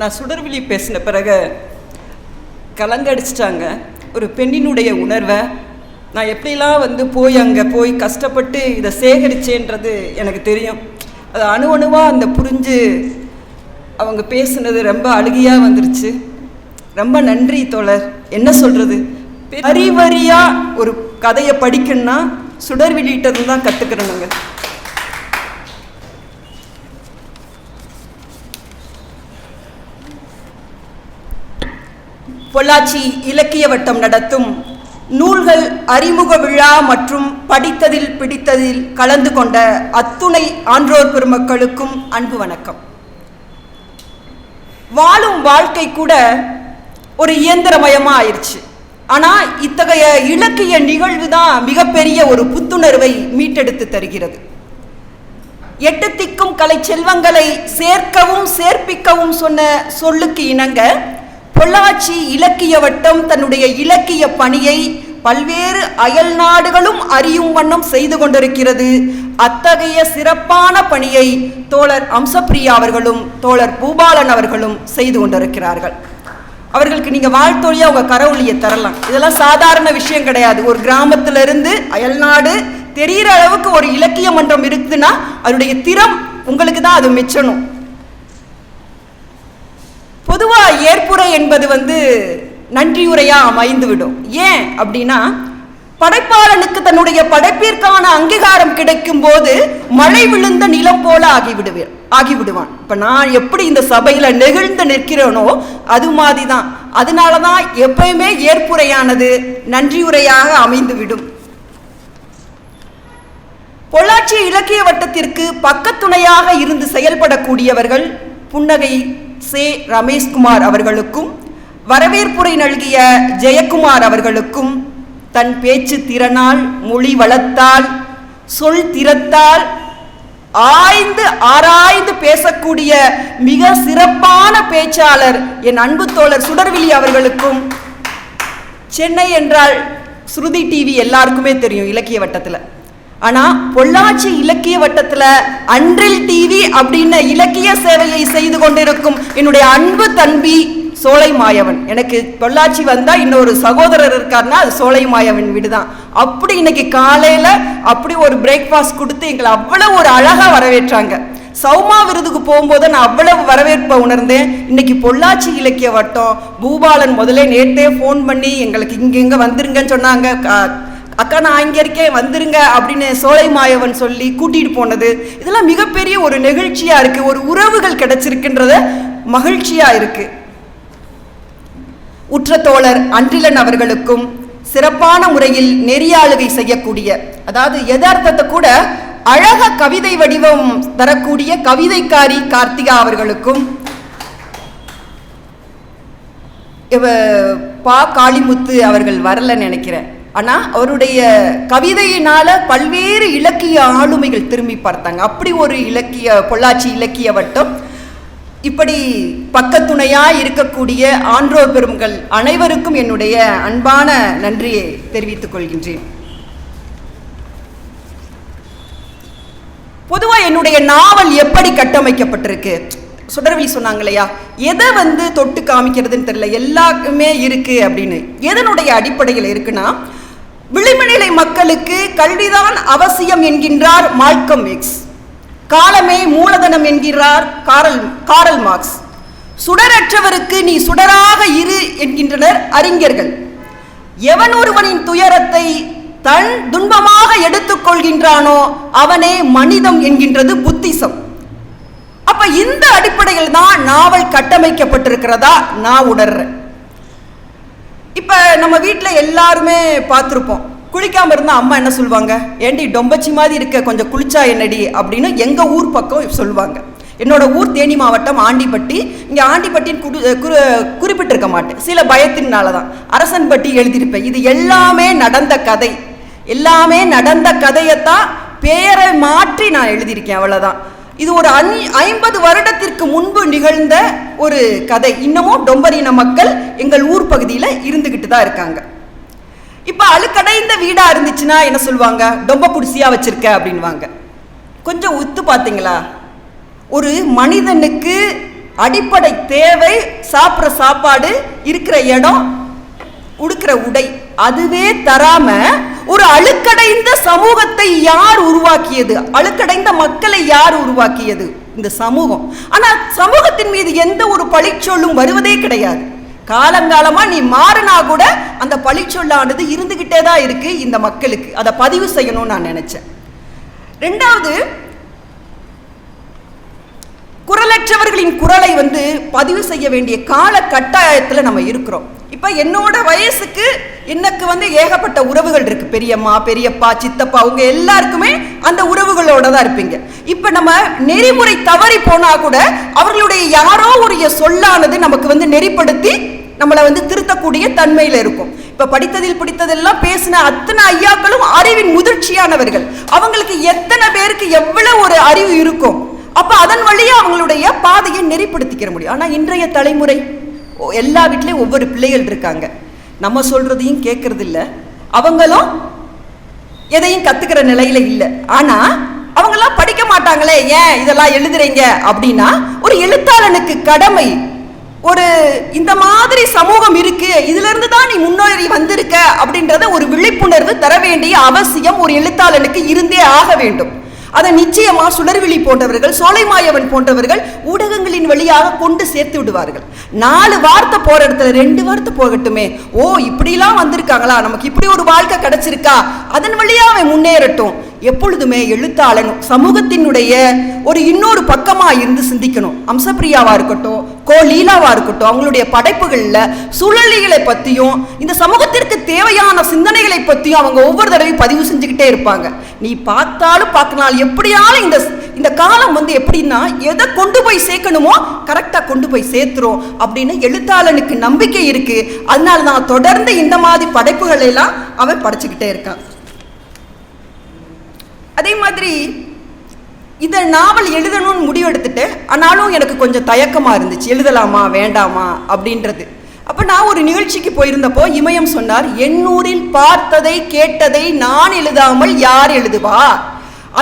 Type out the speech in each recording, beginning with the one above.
நான் சுடர்விழி பேசின பிறகு கலங்கடிச்சிட்டாங்க. ஒரு பெண்ணினுடைய உணர்வை நான் எப்படிலாம் போய் அங்கே போய் கஷ்டப்பட்டு இதை சேகரித்தேன்றது எனக்கு தெரியும். அது அணுவாக அந்த புரிஞ்சு அவங்க பேசுனது ரொம்ப அழுகையாக வந்துருச்சு. ரொம்ப நன்றி தோழர். என்ன சொல்கிறது, வரி வரியாக ஒரு கதையை படிக்கணுன்னா சுடர்விழிகிட்டது தான் கற்றுக்கிறேனுங்க. பொள்ளாச்சி இலக்கிய வட்டம் நடத்தும் நூல்கள் அறிமுக விழா மற்றும் படித்ததில் பிடித்ததில் கலந்து கொண்ட அத்துணை ஆன்றோர் பெருமக்களுக்கும் அன்பு வணக்கம். வாழும் வாழ்க்கை கூட ஒரு இயந்திரமயமாக ஆயிடுச்சு. ஆனால் இத்தகைய இலக்கிய நிகழ்வு தான் மிகப்பெரிய ஒரு புத்துணர்வை மீட்டெடுத்து தருகிறது. எட்டு திக்கும் கலை செல்வங்களை சேர்க்கவும் சேர்ப்பிக்கவும் சொன்ன சொல்லுக்கு இணங்க பொள்ளாச்சி இலக்கிய வட்டம் தன்னுடைய இலக்கிய பணியை பல்வேறு அயல் நாடுகளும் அறியும் வண்ணம் செய்து கொண்டிருக்கிறது. அத்தகைய சிறப்பான பணியை தோழர் அம்சப்பிரியா அவர்களும் தோழர் பூபாலன் அவர்களும் செய்து கொண்டிருக்கிறார்கள். அவர்களுக்கு நீங்கள் வாழ்த்தொழியாக உங்கள் கரவொலியை தரலாம். இதெல்லாம் சாதாரண விஷயம் கிடையாது. ஒரு கிராமத்திலிருந்து அயல்நாடு தெரிகிற அளவுக்கு ஒரு இலக்கிய மன்றம் இருக்குதுன்னா அதனுடைய திறம் உங்களுக்கு தான் அது மிச்சணும். பொதுவாக ஏற்புரை என்பது நன்றியுரையாக அமைந்துவிடும். ஏன் அப்படின்னா, படைப்பாளனுக்கு தன்னுடைய படைப்பிற்கான அங்கீகாரம் கிடைக்கும் போது மழை விழுந்த நிலம் போல ஆகிவிடுவான். இப்போ நான் எப்படி இந்த சபையில் நெகிழ்ந்து நிற்கிறேனோ அது மாதிரி தான். அதனால தான் எப்பயுமே ஏற்புரையானது நன்றியுரையாக அமைந்துவிடும். பொள்ளாச்சி இலக்கிய வட்டத்திற்கு பக்கத்துணையாக இருந்து செயல்படக்கூடியவர்கள் புன்னகை சே ரமேஷ்குமார் அவர்களுக்கும் வரவேற்புரை நல்கிய ஜெயக்குமார் அவர்களுக்கும் தன் பேச்சு திறனால் மொழி வளத்தால் சொல் திறத்தால் ஆய்ந்து ஆராய்ந்து பேசக்கூடிய மிக சிறப்பான பேச்சாளர் என் அன்பு தோழர் சுடர்விழி அவர்களுக்கும், சென்னை என்றால் ஸ்ருதி டிவி எல்லாருக்குமே தெரியும் இலக்கிய வட்டத்தில். ஆனால் பொள்ளாச்சி இலக்கிய வட்டத்தில் அன்றில் டிவி அப்படின்னு இலக்கிய சேவையை செய்து கொண்டிருக்கும் என்னுடைய அன்பு தம்பி சோலை மாயவன். எனக்கு பொள்ளாச்சி வந்தால் இன்னொரு சகோதரர் இருக்காருன்னா அது சோலை மாயவன் வீடு தான். அப்படி இன்னைக்கு காலையில் அப்படி ஒரு பிரேக்ஃபாஸ்ட் கொடுத்து எங்களை அவ்வளோ ஒரு அழகாக வரவேற்றாங்க. சௌமா விருதுக்கு போகும்போது நான் அவ்வளவு வரவேற்பை உணர்ந்தேன். இன்னைக்கு பொள்ளாச்சி இலக்கிய வட்டம் பூபாலன் முதல்ல நேற்றே ஃபோன் பண்ணி எங்களுக்கு இங்கே வந்துருங்கன்னு சொன்னாங்க. அக்கா நான் இங்கே இருக்கேன் வந்துருங்க அப்படின்னு சோலை மாயவன் சொல்லி கூட்டிகிட்டு போனது இதெல்லாம் மிகப்பெரிய ஒரு நெகிழ்ச்சியாக இருக்குது. ஒரு உறவுகள் கிடைச்சிருக்குன்றத மகிழ்ச்சியாக இருக்குது. உற்ற தோழர் அன்றிலன் அவர்களுக்கும் சிறப்பான முறையில் நெறியாளுகை செய்யக்கூடிய, அதாவது யதார்த்தத்தை கூட அழக கவிதை வடிவம் தரக்கூடிய கவிதைக்காரி கார்த்திகா அவர்களுக்கும், பா காளிமுத்து அவர்கள் வரலன்னு நினைக்கிறேன். ஆனால் அவருடைய கவிதையினால் பல்வேறு இலக்கிய ஆளுமைகள் திரும்பி பார்த்தாங்க. அப்படி ஒரு பொள்ளாச்சி இலக்கிய வட்டம். இப்படி பக்கத்துணையாக இருக்கக்கூடிய ஆன்றோர் பெருமக்கள் அனைவருக்கும் என்னுடைய அன்பான நன்றியை தெரிவித்துக் கொள்கின்றேன். பொதுவாக என்னுடைய நாவல் எப்படி கட்டமைக்கப்பட்டிருக்கு, சுடர்விழி சொன்னாங்க இல்லையா, எதை தொட்டு காமிக்கிறதுன்னு தெரியல, எல்லாருக்குமே இருக்கு அப்படின்னு. எதனுடைய அடிப்படையில் இருக்குன்னா, விளிம்புநிலை மக்களுக்கு கல்விதான் அவசியம் என்கின்றார் மால்கம் எக்ஸ். காலமே மூலதனம் என்கிறார் காரல் மார்க்ஸ். சுடரற்றவருக்கு நீ சுடராக இரு என்கின்றனர் அறிஞர்கள். எவன் ஒருவனின் துயரத்தை தன் துன்பமாக எடுத்துக்கொள்கின்றானோ அவனே மனிதம் என்கின்றது புத்திசம். அப்ப இந்த அடிப்படையில் தான் நாவல் கட்டமைக்கப்பட்டிருக்கிறதா நான் உணர்றேன். இப்போ நம்ம வீட்டில் எல்லாருமே பார்த்துருப்போம், குளிக்காமல் இருந்தால் அம்மா என்ன சொல்லுவாங்க, ஏண்டி டொம்பச்சி மாதிரி இருக்க கொஞ்சம் குளிச்சா என்னடி அப்படின்னு எங்கள் ஊர் பக்கம் சொல்லுவாங்க. என்னோட ஊர் தேனி மாவட்டம் ஆண்டிப்பட்டி. இங்கே ஆண்டிப்பட்டின்னு குறிப்பிட்டிருக்க மாட்டேன், சில பயத்தினால தான் அரசன்பட்டி எழுதியிருப்பேன். இது எல்லாமே நடந்த கதை. எல்லாமே நடந்த கதையைத்தான் பேரை மாற்றி நான் எழுதியிருக்கேன், அவ்வளோதான். இது ஒரு 50 வருடத்திற்கு முன்பு நிகழ்ந்த ஒரு கதை. இன்னமும் டொம்பரின மக்கள் எங்கள் ஊர் பகுதியில் இருந்துக்கிட்டு தான் இருக்காங்க. இப்போ அழுக்கடைந்த வீடாக இருந்துச்சுன்னா என்ன சொல்லுவாங்க, டொம்ப குடிசியாக வச்சுருக்க அப்படின்வாங்க. கொஞ்சம் உத்து பார்த்தீங்களா, ஒரு மனிதனுக்கு அடிப்படை தேவை சாப்பிட்ற சாப்பாடு, இருக்கிற இடம், உடுக்கிற உடை, அதுவே தராம ஒரு அழுக்கடைந்த சமூகத்தை யார் உருவாக்கியது? அழுக்கடைந்த மக்களை யார் உருவாக்கியது? இந்த சமூகம். ஆனா சமூகத்தின் மீது எந்த ஒரு பழிச்சொல்லும் வருவதே கிடையாது. காலங்காலமா நீ மாறினா கூட அந்த பழிச்சொல்லானது இருந்துகிட்டே தான் இருக்கு இந்த மக்களுக்கு. அதை பதிவு செய்யணும்னு நான் நினைச்சேன். ரெண்டாவது, குரலற்றவர்களின் குரலை பதிவு செய்ய வேண்டிய கால கட்டாயத்தில் நம்ம இருக்கிறோம். இப்போ என்னோட வயசுக்கு எனக்கு ஏகப்பட்ட உறவுகள் இருக்கு. பெரியம்மா, பெரியப்பா, சித்தப்பா, அவங்க எல்லாருக்குமே அந்த உறவுகளோட தான் இருப்பீங்க. இப்போ நம்ம நெறிமுறை தவறி போனா கூட அவர்களுடைய யாரோ ஒரு சொல்லானது நமக்கு நெறிப்படுத்தி நம்மளை திருத்தக்கூடிய தன்மையில் இருக்கும். இப்ப படித்ததில் பிடித்ததெல்லாம் பேசின அத்தனை ஐயாக்களும் அறிவின் முதிர்ச்சியானவர்கள். அவங்களுக்கு எத்தனை பேருக்கு எவ்வளவு ஒரு அறிவு இருக்கும். அப்ப அதன் வழியா அவங்களுடைய பாதையை நெறிப்படுத்திக்க முடியும். ஆனா இன்றைய தலைமுறை எல்லா வீட்லயும் ஒவ்வொரு பிள்ளைகள் இருக்காங்க. நம்ம சொல்றதையும் கேட்கறது இல்ல, அவங்களும் எதையும் கத்துக்கிற நிலையில இல்லை. ஆனா அவங்கெல்லாம் படிக்க மாட்டாங்களே, ஏன் இதெல்லாம் எழுதுறீங்க அப்படின்னா, ஒரு எழுத்தாளனுக்கு கடமை, ஒரு இந்த மாதிரி சமூகம் இருக்கு, இதுல இருந்து தான் நீ முன்னேறி வந்திருக்க அப்படின்றத ஒரு விழிப்புணர்வு தர வேண்டிய அவசியம் ஒரு எழுத்தாளனுக்கு இருந்தே ஆக வேண்டும். அதை நிச்சயமா சுடர்விழி போன்றவர்கள், சோலைமாயவன் போன்றவர்கள் ஊடகங்களின் வழியாக கொண்டு சேர்த்து விடுவார்கள். 4 வார்த்தை போற இடத்துல 2 வார்த்தை போகட்டுமே, ஓ இப்படிலாம் வந்திருக்காங்களா, நமக்கு இப்படி ஒரு வாழ்க்கை கிடைச்சிருக்கா, அதன் வழியா அவன் முன்னேறட்டும். எப்பொழுதுமே எழுத்தாளன் சமூகத்தினுடைய ஒரு இன்னொரு பக்கமா இருந்து சிந்திக்கணும். அம்சப்பிரியாவா இருக்கட்டும், கோ லீலாவா இருக்கட்டும், அவங்களுடைய படைப்புகள்ல சூழலிகளை பத்தியும் இந்த சமூகத்திற்கு தேவையான சிந்தனைகளை பத்தியும் அவங்க ஒவ்வொரு தடவையும் பதிவு செஞ்சுக்கிட்டே இருப்பாங்க. நீ பார்த்தாலும் பார்க்கலாம், எப்படியாலும் இந்த காலம் எப்படின்னா எதை கொண்டு போய் சேர்க்கணுமோ கரெக்டா கொண்டு போய் சேர்த்துரும் அப்படின்னு எழுத்தாளனுக்கு நம்பிக்கை இருக்கு. அதனால தான் தொடர்ந்து இந்த மாதிரி படைப்புகளை எல்லாம் அவன் படைச்சுக்கிட்டே இருக்கான். அதே மாதிரி இதை நாவல் எழுதணும்னு முடிவெடுத்துட்டு, ஆனாலும் எனக்கு கொஞ்சம் தயக்கமா இருந்துச்சு, எழுதலாமா வேண்டாமா அப்படின்றது. அப்ப நான் ஒரு நிகழ்ச்சிக்கு போயிருந்தப்போ இமயம் சொன்னார், எண்ணூரில் பார்த்ததை கேட்டதை நான் எழுதாமல் யார் எழுதுவா?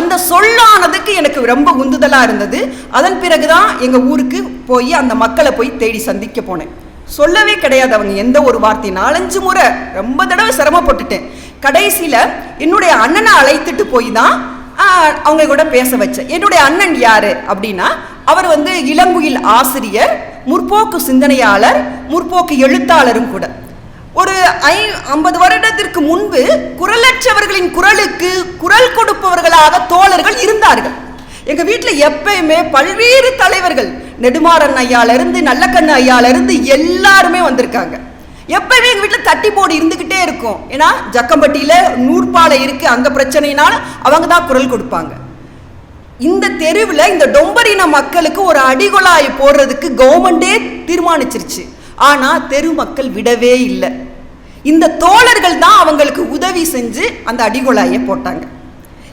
அந்த சொல்லானதுக்கு எனக்கு ரொம்ப உந்துதலா இருந்தது. அதன் பிறகுதான் எங்க ஊருக்கு போய் அந்த மக்களை போய் தேடி சந்திக்க போனேன். சொல்லவே கிடையாது அவங்க எந்த ஒரு வார்த்தை. 4-5 முறை ரொம்ப தடவை சிரமப்பட்டுட்டேன். கடைசியில என்னுடைய அண்ணனை அழைத்துட்டு போய் தான் அவங்க கூட பேச வச்சேன். என்னுடைய அண்ணன் யாரு அப்படின்னா, அவர் இளங்குயில் ஆசிரியர், முற்போக்கு சிந்தனையாளர், முற்போக்கு எழுத்தாளரும் கூட. ஒரு 50 வருடத்திற்கு முன்பு குரலற்றவர்களின் குரலுக்கு குரல் கொடுப்பவர்களாக தோழர்கள் இருந்தார்கள். எங்க வீட்டில் எப்பயுமே பல்வேறு தலைவர்கள், நெடுமாறன் ஐயால இருந்து நல்லக்கண்ணு ஐயால இருந்து எல்லாருமே வந்திருக்காங்க. எப்பவுமே எங்க வீட்டில் தட்டி போடு இருந்துகிட்டே இருக்கும். ஏன்னா ஜக்கம்பட்டியில நூற்பாலை இருக்கு, அங்க பிரச்சனைனால அவங்க தான் குரல் கொடுப்பாங்க. இந்த தெருவில் இந்த டொம்பரின மக்களுக்கு ஒரு அடிகொலாயை போடுறதுக்கு கவர்மெண்டே தீர்மானிச்சிருச்சு. ஆனா தெரு மக்கள் விடவே இல்லை. இந்த தோழர்கள் தான் அவங்களுக்கு உதவி செஞ்சு அந்த அடிகொலாயை போட்டாங்க.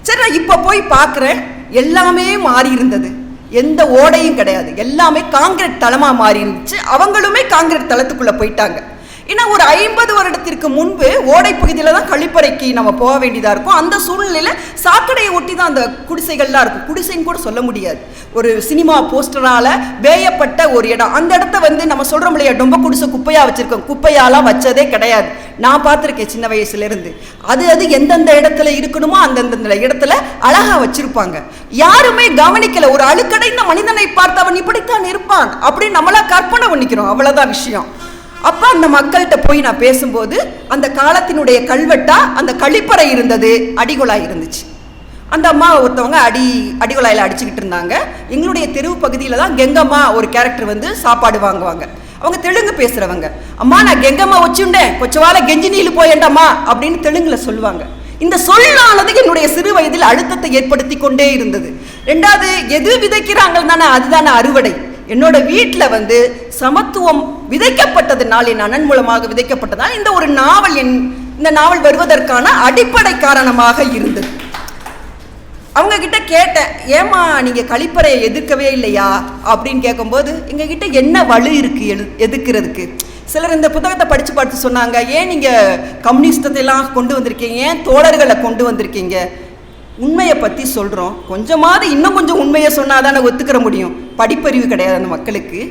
சரி, நான் இப்ப போய் பார்க்குறேன், எல்லாமே மாறி இருந்தது. எந்த ஓடையும் கிடையாது, எல்லாமே காங்கிரீட் தளமா மாறி இருந்துச்சு. அவங்களுமே காங்கிரீட் தளத்துக்குள்ள போயிட்டாங்க. ஏன்னா ஒரு 50 வருடத்திற்கு முன்பு ஓடை பகுதியில் தான் கழிப்பறைக்கு நம்ம போக வேண்டியதாக இருக்கும். அந்த சூழ்நிலையில் சாக்கடையை ஒட்டி தான் அந்த குடிசைகள்லாம் இருக்கும். குடிசைன்னு கூட சொல்ல முடியாது, ஒரு சினிமா போஸ்டரால் வேயப்பட்ட ஒரு இடம். அந்த இடத்த நம்ம சொல்கிறோம் இல்லையா, ரொம்ப குடிசை குப்பையாக வச்சுருக்கோம். குப்பையாலாம் வச்சதே கிடையாது, நான் பார்த்துருக்கேன் சின்ன வயசுலேருந்து. அது எந்தெந்த இடத்துல இருக்கணுமோ அந்தந்த இடத்துல அழகாக வச்சுருப்பாங்க. யாருமே கவனிக்கலை. ஒரு அழுக்கடைந்த மனிதனை பார்த்தவன் இப்படித்தான் இருப்பான் அப்படின்னு நம்மளா கற்பனை பண்ணிக்கிறோம், அவ்வளோதான் விஷயம். அப்ப அந்த மக்கள்கிட்ட போய் நான் பேசும்போது, அந்த காலத்தினுடைய கல்வெட்டா அந்த கழிப்பறை இருந்தது, அடிகொலாய் இருந்துச்சு. அந்த அம்மா ஒருத்தவங்க அடிகொலாயில் அடிச்சுக்கிட்டு இருந்தாங்க. எங்களுடைய தெருவு பகுதியில் தான் கெங்கம்மா ஒரு கேரக்டர் சாப்பாடு வாங்குவாங்க. அவங்க தெலுங்கு பேசுறவங்க. அம்மா நான் கெங்கம்மா வச்சுண்டேன், கொச்சவால கெஞ்சி நீலு போயேண்டாமா அப்படின்னு தெலுங்குல சொல்லுவாங்க. இந்த சொல்லானது என்னுடைய சிறு வயதில் அழுத்தத்தை ஏற்படுத்தி கொண்டே இருந்தது. 2வது, எது விதைக்கிறாங்கள் தானே அதுதானே அறுவடை. என்னோட வீட்டில் சமத்துவம் விதைக்கப்பட்டதுனால், என் அண்ணன் மூலமாக விதைக்கப்பட்டதால் இந்த ஒரு நாவல், இந்த நாவல் வருவதற்கான அடிப்படை காரணமாக இருந்தது. அவங்க கிட்ட கேட்டேன், ஏமா நீங்க கழிப்பறையை எதிர்க்கவே இல்லையா அப்படின்னு கேட்கும்போது, எங்க கிட்ட என்ன வலு இருக்கு எதிர்க்கிறதுக்கு? சிலர் இந்த புத்தகத்தை படித்து சொன்னாங்க, ஏன் நீங்க கம்யூனிஸ்டத்தை எல்லாம் கொண்டு வந்திருக்கீங்க, ஏன் தோழர்களை கொண்டு வந்திருக்கீங்க? உண்மையை பற்றி சொல்கிறோம், கொஞ்சமாவது இன்னும் கொஞ்சம் உண்மையை சொன்னால் தானே ஒத்துக்கிற முடியும். படிப்பறிவு கிடையாது அந்த மக்களுக்கு,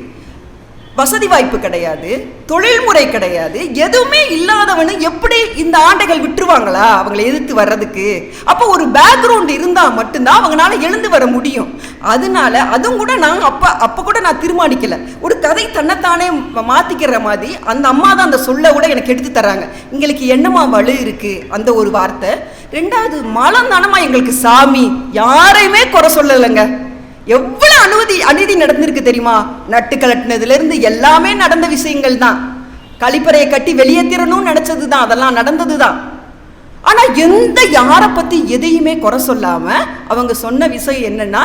வசதி வாய்ப்பு கிடையாது, தொழில்முறை கிடையாது, எதுவுமே இல்லாதவனு எப்படி இந்த ஆண்டைகள் விட்டுருவாங்களா அவங்களை எதிர்த்து வர்றதுக்கு? அப்போ ஒரு பேக்ரவுண்ட் இருந்தால் மட்டும்தான் அவங்களால எழுந்து வர முடியும். அதனால அதுவும் கூட நான் அப்போ கூட நான் தீர்மானிக்கல, ஒரு கதை தன்னைத்தானே மாற்றிக்கிற மாதிரி அந்த அம்மா தான் அந்த சொல்ல கூட எனக்கு எடுத்து தர்றாங்க. எங்களுக்கு என்னமா வலு இருக்கு அந்த ஒரு வார்த்தை. ரெண்டாவது, மலம் தானமா எங்களுக்கு சாமி, யாரையுமே குறை சொல்லலைங்க. எவ்வளவு அநீதி நடந்திருக்கு தெரியுமா? நட்டு கலட்டினதுல இருந்து எல்லாமே நடந்த விஷயங்கள் தான். கழிப்பறையை கட்டி வெளியேற்றணும்னு நினைச்சது தான், அதெல்லாம் நடந்தது தான். ஆனா யாரை பத்தி எதையுமே குறை சொல்லாம அவங்க சொன்ன விஷயம் என்னன்னா,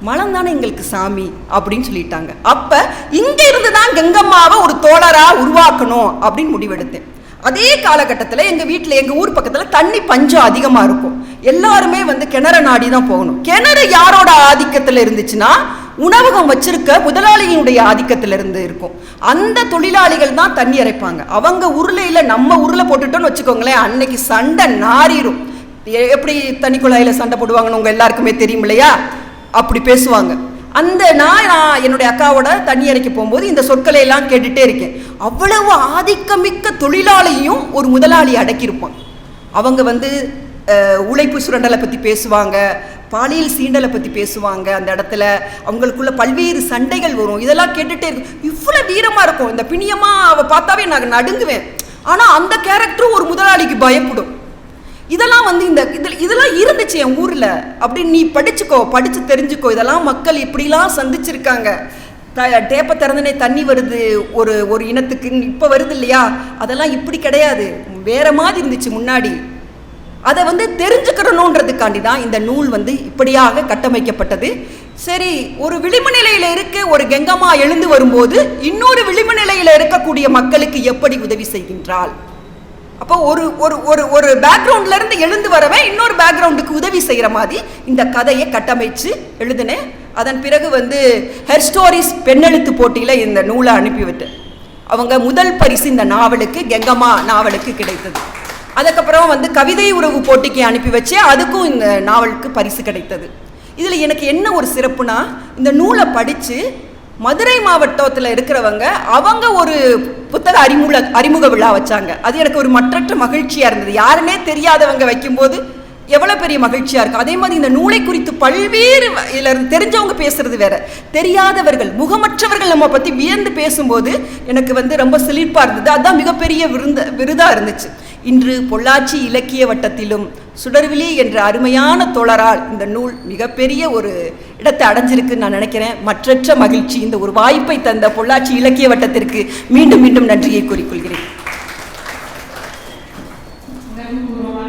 மலம் தானே எங்களுக்கு சாமி அப்படின்னு சொல்லிட்டாங்க. அப்ப இங்க இருந்துதான் கங்கம்மாவை ஒரு தோழரா உருவாக்கணும் அப்படின்னு முடிவெடுத்தேன். அதே காலகட்டத்தில் எங்கள் வீட்டில், எங்கள் ஊர் பக்கத்தில் தண்ணி பஞ்சம் அதிகமாக இருக்கும். எல்லாருமே கிணறு நாடி தான் போகணும். கிணறு யாரோட ஆதிக்கத்தில் இருந்துச்சுன்னா, உணவகம் வச்சிருக்க முதலாளியினுடைய ஆதிக்கத்தில் இருந்து இருக்கும். அந்த தொழிலாளிகள் தான் தண்ணி இறைப்பாங்க. அவங்க உருளையில் நம்ம உருளை போட்டுட்டோன்னு வச்சுக்கோங்களேன், அன்னைக்கு சண்டை நாரிரும். எப்படி தண்ணி குழாயில் சண்டை போடுவாங்கன்னு உங்கள் எல்லாருக்குமே தெரியும் இல்லையா? அப்படி பேசுவாங்க. நான் என்னுடைய அக்காவோட தண்ணி இறைக்க போகும்போது இந்த சொற்களை எல்லாம் கேட்டுட்டே இருக்கேன். அவ்வளவு ஆதிக்கமிக்க தொழிலாளியும் ஒரு முதலாளி அடக்கியிருப்பான். அவங்க உழைப்பு சுரண்டலை பற்றி பேசுவாங்க, பாலியல் சீண்டலை பற்றி பேசுவாங்க. அந்த இடத்துல அவங்களுக்குள்ள பல்வேறு சண்டைகள் வரும். இதெல்லாம் கேட்டுகிட்டே இருக்கும். இவ்வளோ வீரமாக இருக்கும். இந்த பிணியமாக அவள் பார்த்தாவே நான் நடுங்குவேன். ஆனால் அந்த கேரக்டரும் ஒரு முதலாளிக்கு பயப்படும். இதெல்லாம் இதெல்லாம் இருந்துச்சு என் ஊரில். அப்படின்னு நீ படித்து தெரிஞ்சுக்கோ. இதெல்லாம் மக்கள் இப்படிலாம் சந்திச்சிருக்காங்க. டேப்பை திறந்தனே தண்ணி வருது ஒரு இனத்துக்கு, இப்போ வருது இல்லையா? அதெல்லாம் இப்படி கிடையாது, வேற மாதிரி இருந்துச்சு முன்னாடி. அதை தெரிஞ்சுக்கிறணுன்றதுக்காண்டி தான் இந்த நூல் இப்படியாக கட்டமைக்கப்பட்டது. சரி, ஒரு விளிம்பு நிலையில் இருக்க ஒரு கங்கம்மா எழுந்து வரும்போது இன்னொரு விளிம்பு நிலையில் இருக்கக்கூடிய மக்களுக்கு எப்படி உதவி செய்கின்றாள்? அப்போ ஒரு ஒரு ஒரு பேக்ரவுண்ட்ல இருந்து எழுந்து வரவன் இன்னொரு பேக்ரவுண்டுக்கு உதவி செய்கிற மாதிரி இந்த கதையை கட்டமைச்சு எழுதினேன். அதன் பிறகு ஹெர் ஸ்டோரிஸ் பெண்ணெழுத்து போட்டியில் இந்த நூலை அனுப்பிவிட்டேன். அவங்க முதல் பரிசு இந்த நாவலுக்கு, கங்கம்மா நாவலுக்கு கிடைத்தது. அதுக்கப்புறம் கவிதை உறவு போட்டிக்கு அனுப்பி வச்சு அதுக்கும் இந்த நாவலுக்கு பரிசு கிடைத்தது. இதில் எனக்கு என்ன ஒரு சிறப்புனா, இந்த நூலை படித்து மதுரை மாவட்டத்தில் இருக்கிறவங்க அவங்க ஒரு புத்தக அறிமுக விழா வச்சாங்க. அது எனக்கு ஒரு மற்றற்ற மகிழ்ச்சியாக இருந்தது. யாருன்னே தெரியாதவங்க வைக்கும்போது எவ்வளோ பெரிய மகிழ்ச்சியாக இருக்கும். அதே மாதிரி இந்த நூலை குறித்து பல்வேறு இதில் தெரிஞ்சவங்க பேசுறது வேற, தெரியாதவர்கள் முகமற்றவர்கள் நம்ம பற்றி வியந்து பேசும்போது எனக்கு ரொம்ப சிலிர்ப்பாக இருந்தது. அதுதான் மிகப்பெரிய விருதாக இருந்துச்சு. இன்று பொள்ளாச்சி இலக்கிய வட்டத்திலும் சுடர்விழி என்ற அருமையான தோழரால் இந்த நூல் மிகப்பெரிய ஒரு இடத்தை அடைஞ்சிருக்குன்னு நான் நினைக்கிறேன். மற்றற்ற மகிழ்ச்சி. இந்த ஒரு வாய்ப்பை தந்த பொள்ளாச்சி இலக்கிய வட்டத்திற்கு மீண்டும் மீண்டும் நன்றியை கூறிக்கொள்கிறேன்.